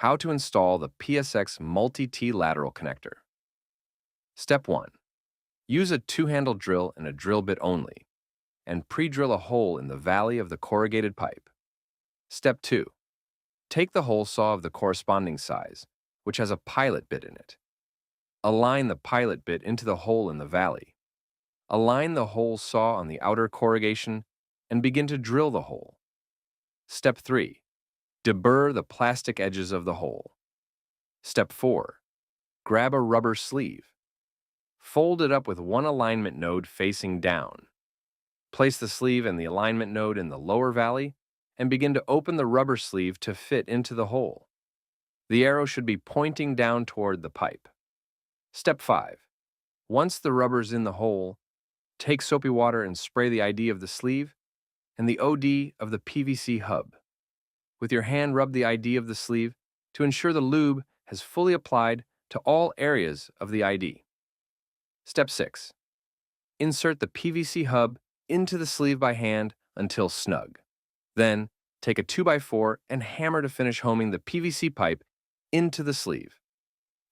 How to install the PSX Multi-T lateral connector. Step 1. Use a two-handle drill and a drill bit only, and pre-drill a hole in the valley of the corrugated pipe. Step 2. Take the hole saw of the corresponding size, which has a pilot bit in it. Align the pilot bit into the hole in the valley. Align the hole saw on the outer corrugation and begin to drill the hole. Step 3. Deburr the plastic edges of the hole. Step 4. Grab a rubber sleeve. Fold it up with one alignment node facing down. Place the sleeve and the alignment node in the lower valley and begin to open the rubber sleeve to fit into the hole. The arrow should be pointing down toward the pipe. Step 5. Once the rubber's in the hole, take soapy water and spray the ID of the sleeve and the OD of the PVC hub. With your hand, rub the ID of the sleeve to ensure the lube has fully applied to all areas of the ID. Step 6. Insert the PVC hub into the sleeve by hand until snug. Then, take a 2x4 and hammer to finish homing the PVC pipe into the sleeve.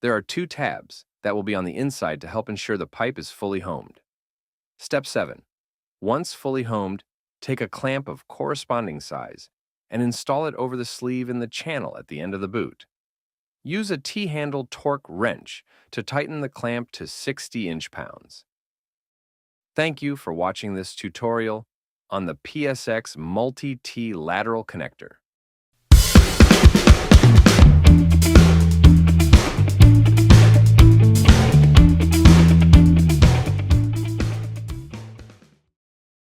There are 2 tabs that will be on the inside to help ensure the pipe is fully homed. Step 7. Once fully homed, take a clamp of corresponding size and install it over the sleeve in the channel at the end of the boot. Use a T-handle torque wrench to tighten the clamp to 60 inch-pounds. Thank you for watching this tutorial on the PSX Multi-T lateral connector.